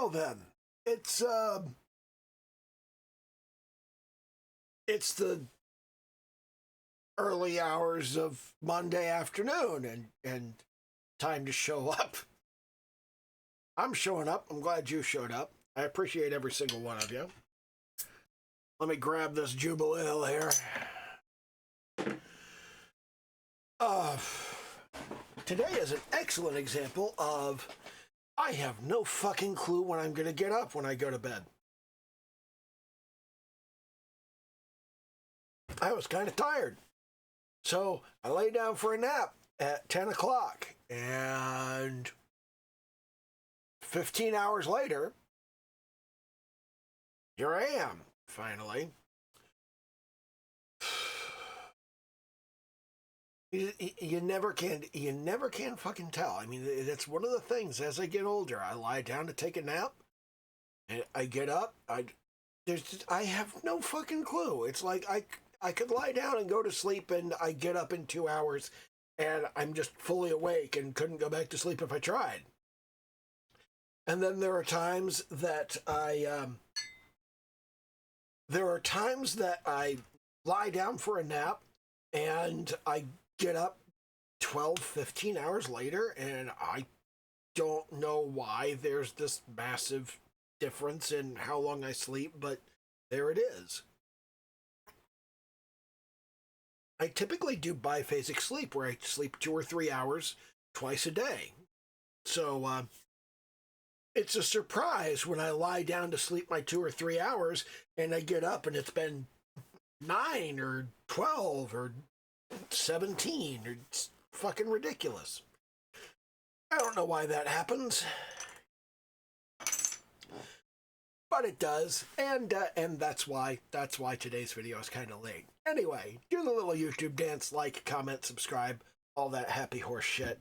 Well then, it's the early hours of Monday afternoon and time to show up. I'm showing up. I'm glad you showed up. I appreciate every single one of you. Let me grab this Jubilee here. Today is an excellent example of I have no fucking clue when I'm going to get up when I go to bed. I was kind of tired. So I lay down for a nap at 10 o'clock, and 15 hours later, here I am, finally. You never can fucking tell. I mean, that's one of the things. As I get older, I lie down to take a nap, and I get up. I have no fucking clue. It's like I could lie down and go to sleep, and I get up in 2 hours, and I'm just fully awake and couldn't go back to sleep if I tried. And then there are times that I lie down for a nap, and I get up 12, 15 hours later, and I don't know why there's this massive difference in how long I sleep, but there it is. I typically do biphasic sleep, where I sleep 2 or 3 hours twice a day. So it's a surprise when I lie down to sleep my 2 or 3 hours and I get up and it's been 9 or 12 or 17. It's fucking ridiculous. I don't know why that happens, but it does, and that's why today's video is kind of late. Anyway, do the little YouTube dance, like, comment, subscribe, all that happy horse shit.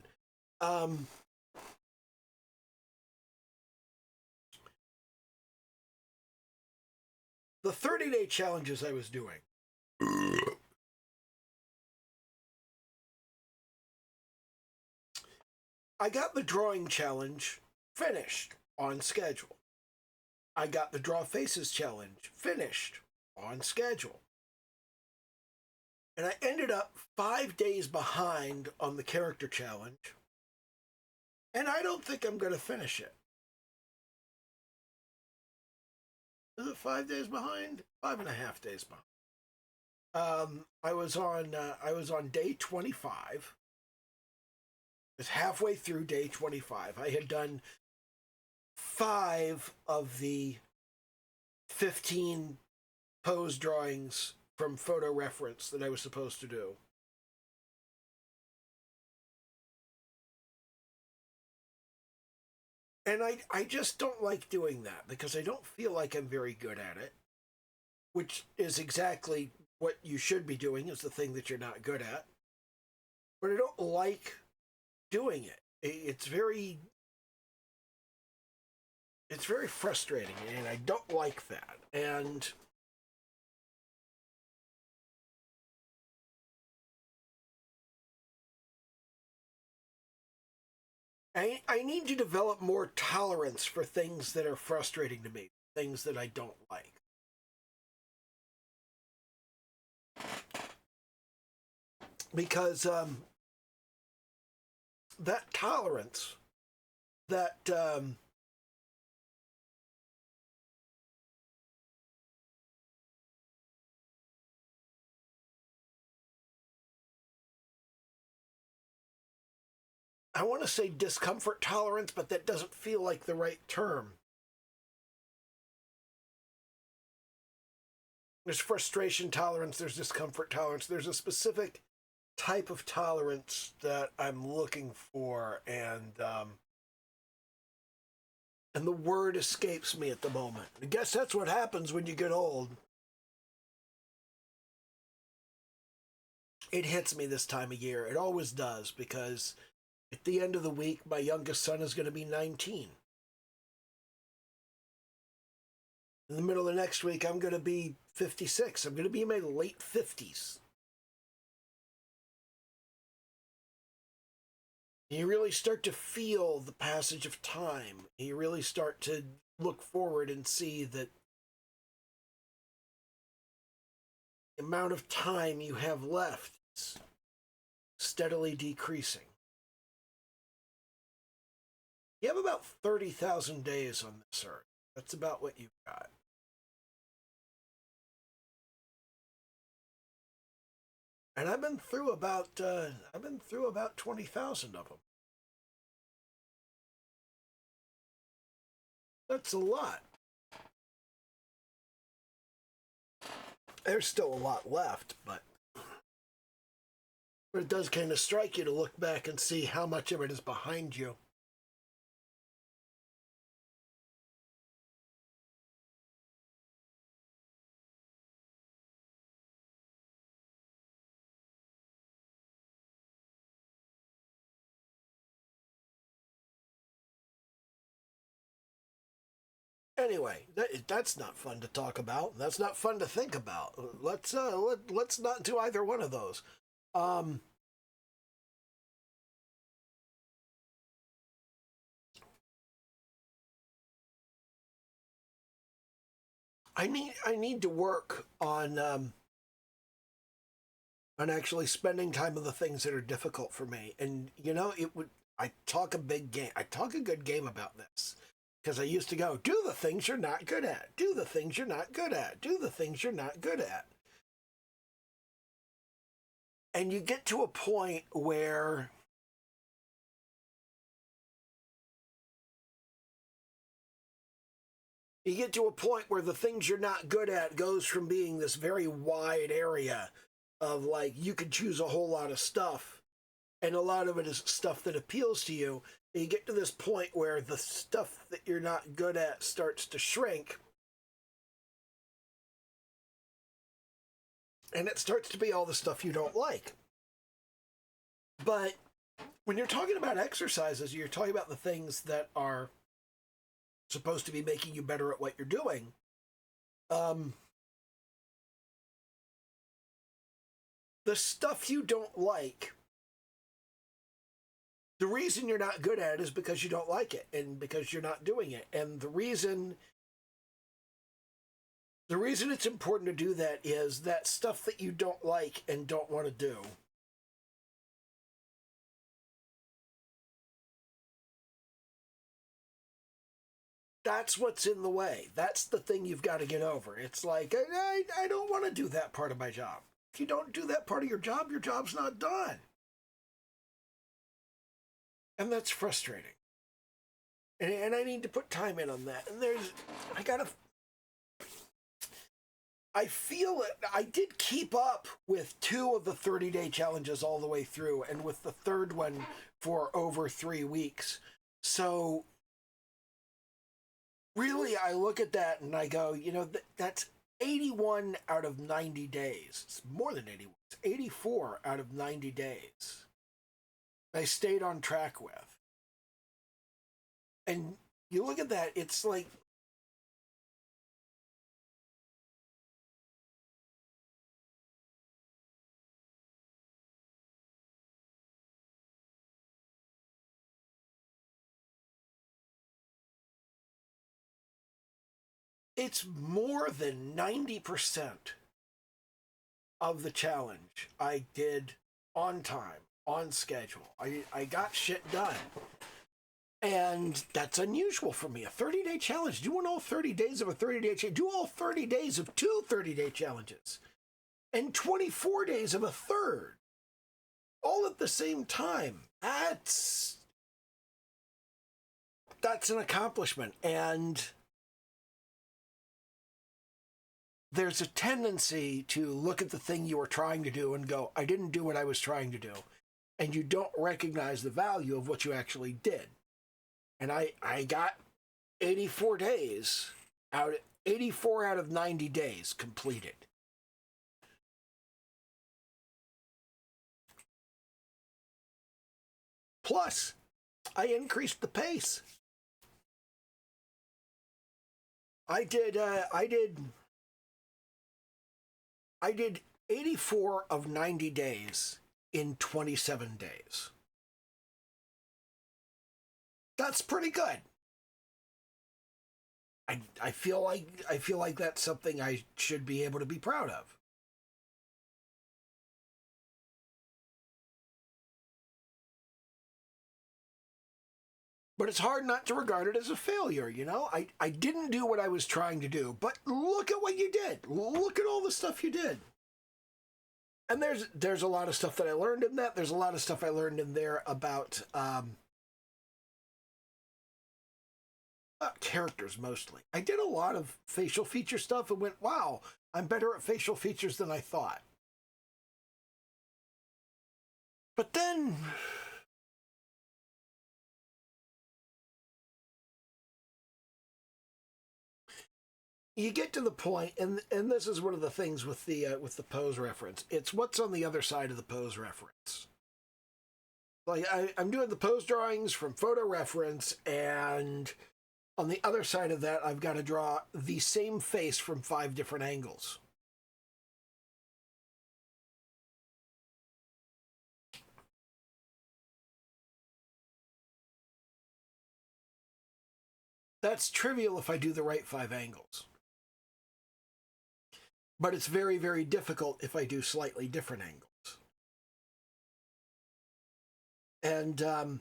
The 30-day challenges I was doing. I got the drawing challenge finished on schedule. I got the draw faces challenge finished on schedule. And I ended up 5 days behind on the character challenge. And I don't think I'm going to finish it. Is it 5 days behind? 5.5 days behind. I was on day 25. I was halfway through day 25. I had done 5 of the 15 pose drawings from photo reference that I was supposed to do. And I just don't like doing that because I don't feel like I'm very good at it, which is exactly what you should be doing, is the thing that you're not good at. But I don't like doing it. It's very frustrating, and I don't like that. And I need to develop more tolerance for things that are frustrating to me, things that I don't like. Because that tolerance, that I want to say discomfort tolerance, but that doesn't feel like the right term. There's frustration tolerance, there's discomfort tolerance, there's a specific type of tolerance that I'm looking for, and the word escapes me at the moment. I guess that's what happens when you get old. It hits me this time of year. It always does, because at the end of the week, my youngest son is going to be 19. In the middle of next week, I'm going to be 56. I'm going to be in my late 50s. You really start to feel the passage of time. You really start to look forward and see that the amount of time you have left is steadily decreasing. You have about 30,000 days on this earth. That's about what you've got. And I've been through about 20,000 of them. That's a lot. There's still a lot left, but it does kind of strike you to look back and see how much of it is behind you. Anyway, that's not fun to talk about. That's not fun to think about. Let's not do either one of those. I need to work on actually spending time on the things that are difficult for me. And I talk a big game. I talk a good game about this. Because I used to go, do the things you're not good at. Do the things you're not good at. Do the things you're not good at. And you get to a point where the things you're not good at goes from being this very wide area of like you could choose a whole lot of stuff, and a lot of it is stuff that appeals to you. And you get to this point where the stuff that you're not good at starts to shrink, and it starts to be all the stuff you don't like. But when you're talking about exercises, you're talking about the things that are supposed to be making you better at what you're doing. The stuff you don't like, the reason you're not good at it is because you don't like it and because you're not doing it. And the reason it's important to do that is that stuff that you don't like and don't want to do. That's what's in the way. That's the thing you've got to get over. It's like, I don't want to do that part of my job. If you don't do that part of your job's not done. And that's frustrating. And I need to put time in on that. And I feel it. I did keep up with 2 of the 30-day challenges all the way through, and with the third one for over 3 weeks. So really, I look at that and I go, that's 81 out of 90 days. It's more than 81. It's 84 out of 90 days. I stayed on track with. And you look at that, it's like, it's more than 90% of the challenge I did on time, on schedule. I got shit done. And that's unusual for me. A 30-day challenge. Doing all 30 days of a 30-day challenge. Do all 30 days of 2 30-day challenges. And 24 days of a third. All at the same time. That's an accomplishment. And there's a tendency to look at the thing you were trying to do and go, I didn't do what I was trying to do. And you don't recognize the value of what you actually did. And I got 84 out of 90 days completed. Plus, I increased the pace. I did 84 of 90 days in 27 days. That's pretty good. I feel like that's something I should be able to be proud of. But it's hard not to regard it as a failure, you know? I didn't do what I was trying to do, but look at what you did. Look at all the stuff you did. And there's a lot of stuff that I learned in that. There's a lot of stuff I learned in there about characters mostly. I did a lot of facial feature stuff and went, wow, I'm better at facial features than I thought. But then you get to the point, and this is one of the things with the pose reference. It's what's on the other side of the pose reference. Like I'm doing the pose drawings from photo reference, and on the other side of that, I've got to draw the same face from 5 different angles. That's trivial if I do the right 5 angles. But it's very, very difficult if I do slightly different angles. And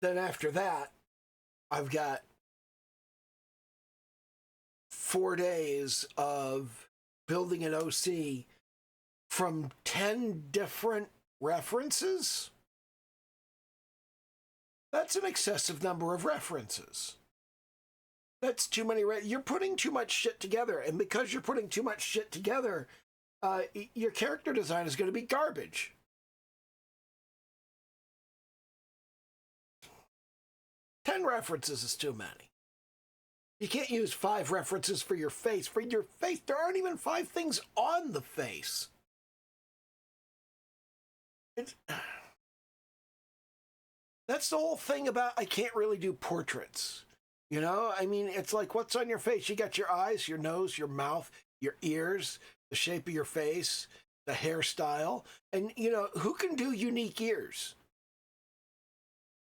then after that, I've got 4 days of building an OC from 10 different references. That's an excessive number of references. That's too many. You're putting too much shit together, and because you're putting too much shit together, your character design is going to be garbage. Ten references is too many. You can't use 5 references for your face. For your face, there aren't even 5 things on the face. That's the whole thing about I can't really do portraits. You know, I mean, it's like what's on your face? You got your eyes, your nose, your mouth, your ears, the shape of your face, the hairstyle. And, you know, who can do unique ears?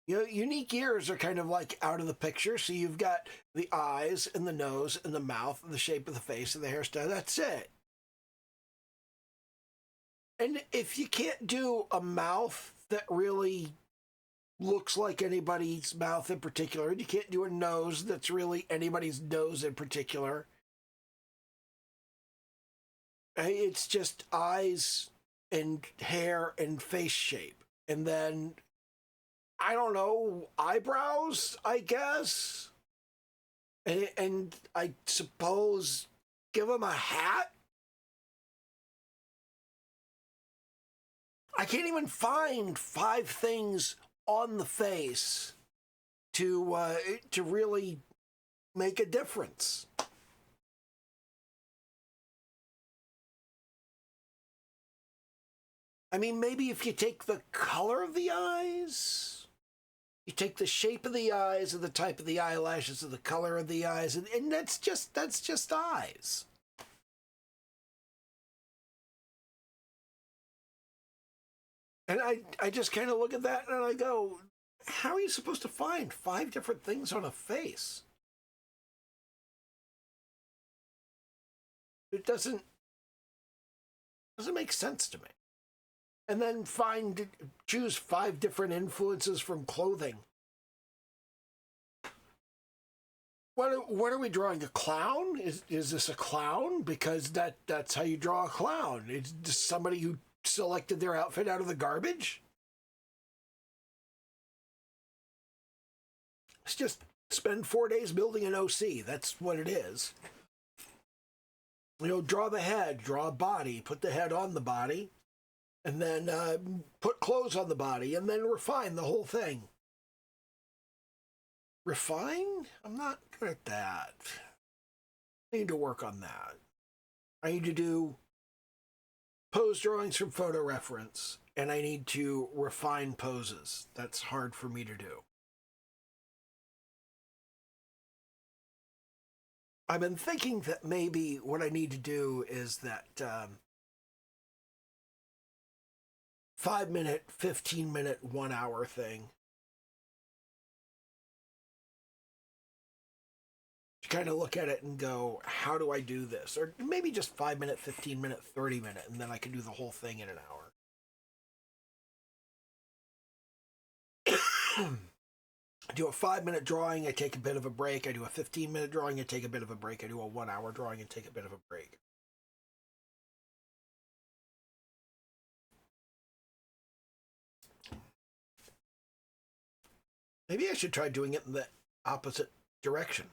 You know, unique ears are kind of like out of the picture. So you've got the eyes and the nose and the mouth and the shape of the face and the hairstyle. That's it. And if you can't do a mouth that really looks like anybody's mouth in particular, and you can't do a nose that's really anybody's nose in particular, it's just eyes and hair and face shape. And then, I don't know, eyebrows, I guess. And I suppose give them a hat. I can't even find 5 things on the face to really make a difference. I mean, maybe if you take the color of the eyes, you take the shape of the eyes and the type of the eyelashes and the color of the eyes, and that's just eyes. And I just kind of look at that and I go, how are you supposed to find 5 different things on a face? It doesn't make sense to me. And then choose 5 different influences from clothing. What are we drawing? A clown? Is this a clown? Because that's how you draw a clown. It's just somebody who selected their outfit out of the garbage. It's just spend 4 days building an OC. That's what it is. You know, draw the head, draw a body, put the head on the body, and then put clothes on the body, and then refine the whole thing. Refine? I'm not good at that. I need to work on that. I need to do pose drawings from photo reference, and I need to refine poses. That's hard for me to do. I've been thinking that maybe what I need to do is that 5-minute, 15-minute, 1 hour thing. To kind of look at it and go, how do I do this? Or maybe just 5-minute, 15-minute, 30-minute, and then I can do the whole thing in an hour. I do a 5-minute drawing, I take a bit of a break. I do a 15-minute drawing, I take a bit of a break. I do a 1 hour drawing and take a bit of a break. Maybe I should try doing it in the opposite direction.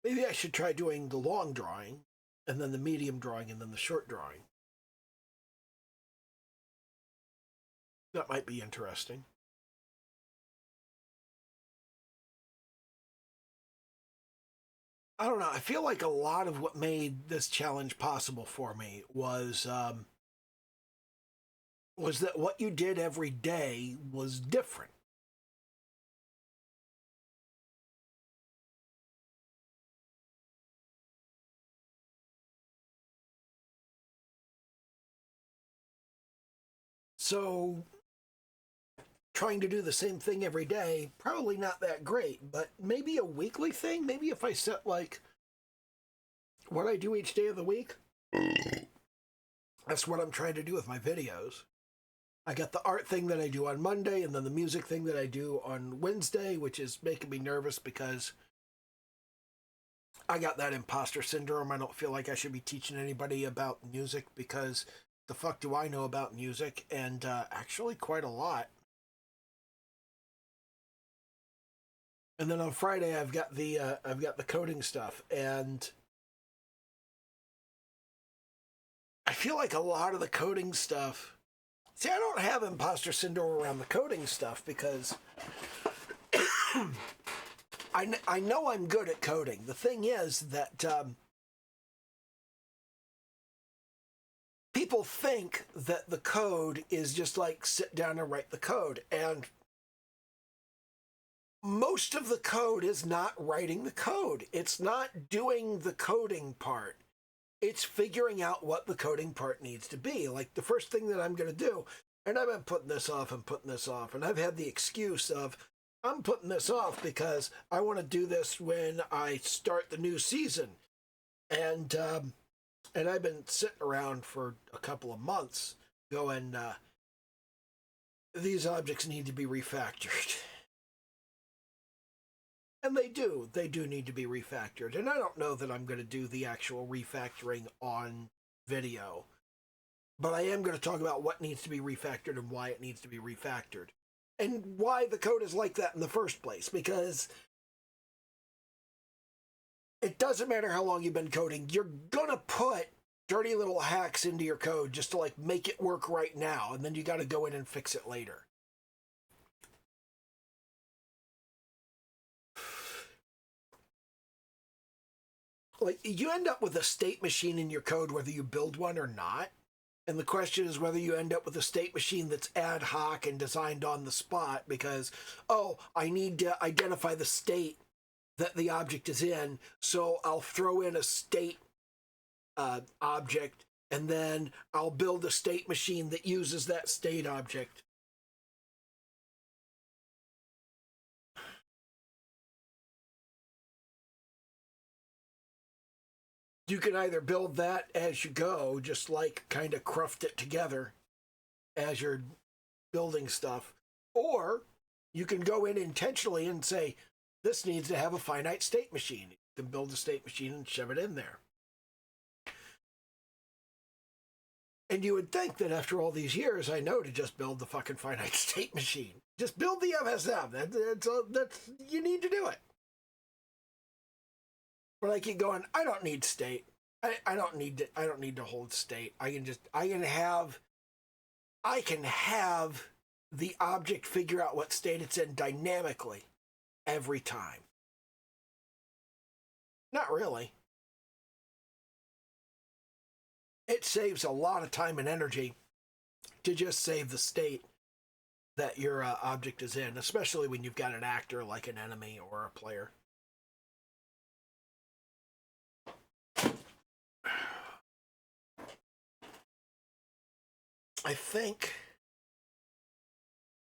Maybe I should try doing the long drawing, and then the medium drawing, and then the short drawing. That might be interesting. I don't know. I feel like a lot of what made this challenge possible for me was that what you did every day was different. So trying to do the same thing every day, probably not that great, but maybe a weekly thing. Maybe if I set like what I do each day of the week, that's what I'm trying to do with my videos. I got the art thing that I do on Monday, and then the music thing that I do on Wednesday, which is making me nervous because I got that imposter syndrome. I don't feel like I should be teaching anybody about music because the fuck do I know about music? And actually quite a lot. And then on Friday I've got the coding stuff, and I feel like a lot of the coding stuff. See, I don't have imposter syndrome around the coding stuff because I know I'm good at coding. The thing is that people think that the code is just like sit down and write the code, and most of the code is not writing the code. It's not doing the coding part. It's figuring out what the coding part needs to be. Like the first thing that I'm going to do, and I've been putting this off and putting this off, and I've had the excuse of, I'm putting this off because I want to do this when I start the new season. And I've been sitting around for a couple of months going, these objects need to be refactored. And they do need to be refactored. And I don't know that I'm going to do the actual refactoring on video, but I am going to talk about what needs to be refactored and why it needs to be refactored. And why the code is like that in the first place, because it doesn't matter how long you've been coding, you're going to put dirty little hacks into your code just to like make it work right now, and then you got to go in and fix it later. Like, you end up with a state machine in your code whether you build one or not. And the question is whether you end up with a state machine that's ad hoc and designed on the spot because, oh, I need to identify the state that the object is in, so I'll throw in a state object, and then I'll build a state machine that uses that state object. You can either build that as you go, just like kind of cruft it together as you're building stuff, or you can go in intentionally and say, this needs to have a finite state machine. You can build a state machine and shove it in there. And you would think that after all these years, I know to just build the fucking finite state machine. Just build the FSM. That's you need to do it. But I keep going, I don't need state. I don't need to hold state. I can have the object figure out what state it's in dynamically every time. Not really. It saves a lot of time and energy to just save the state that your object is in, especially when you've got an actor like an enemy or a player. I think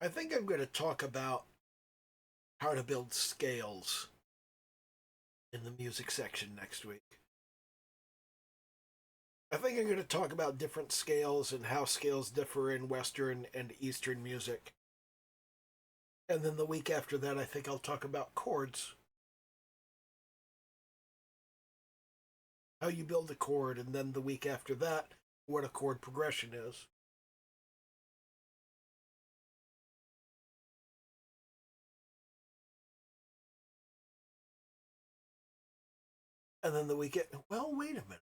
I'm going to talk about how to build scales in the music section next week. I think I'm going to talk about different scales and how scales differ in Western and Eastern music. And then the week after that, I think I'll talk about chords. How you build a chord, and then the week after that, what a chord progression is. And then the weekend, well, wait a minute.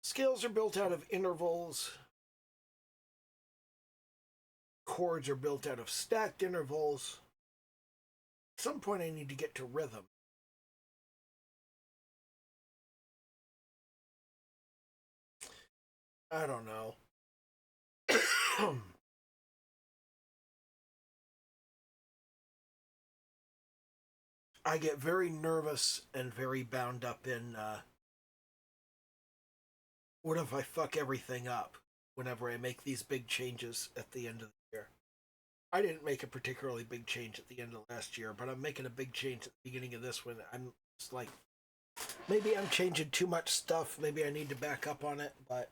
Scales are built out of intervals. Chords are built out of stacked intervals. At some point, I need to get to rhythm. I don't know. I get very nervous and very bound up in what if I fuck everything up whenever I make these big changes at the end of the year. I didn't make a particularly big change at the end of last year, but I'm making a big change at the beginning of this one. I'm just like, maybe I'm changing too much stuff. Maybe I need to back up on it, but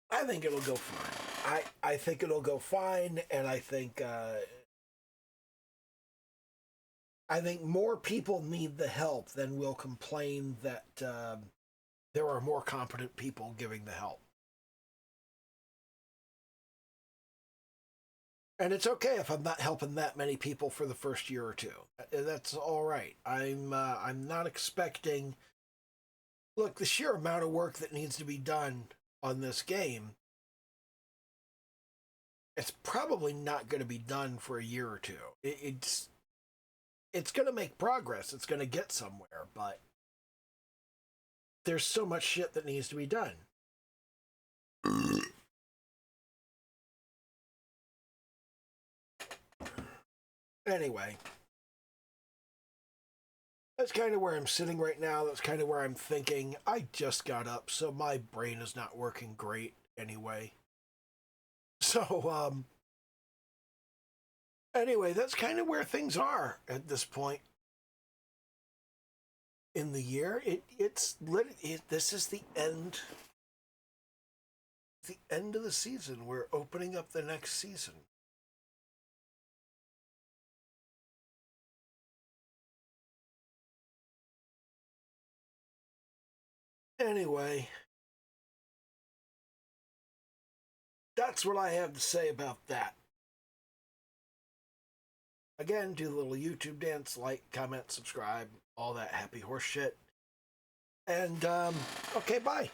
I think it'll go fine. I think it'll go fine, and I think more people need the help than will complain that there are more competent people giving the help. And it's okay if I'm not helping that many people for the first year or two. That's all right. I'm not expecting. Look, the sheer amount of work that needs to be done on this game, it's probably not going to be done for a year or two. It's going to make progress. It's going to get somewhere, but there's so much shit that needs to be done. Anyway, that's kind of where I'm sitting right now. That's kind of where I'm thinking. I just got up, so my brain is not working great anyway. So, anyway, that's kind of where things are at this point in the year. This is the end of the season. We're opening up the next season. Anyway, that's what I have to say about that. Again, do the little YouTube dance, like, comment, subscribe, all that happy horse shit. And, okay, bye.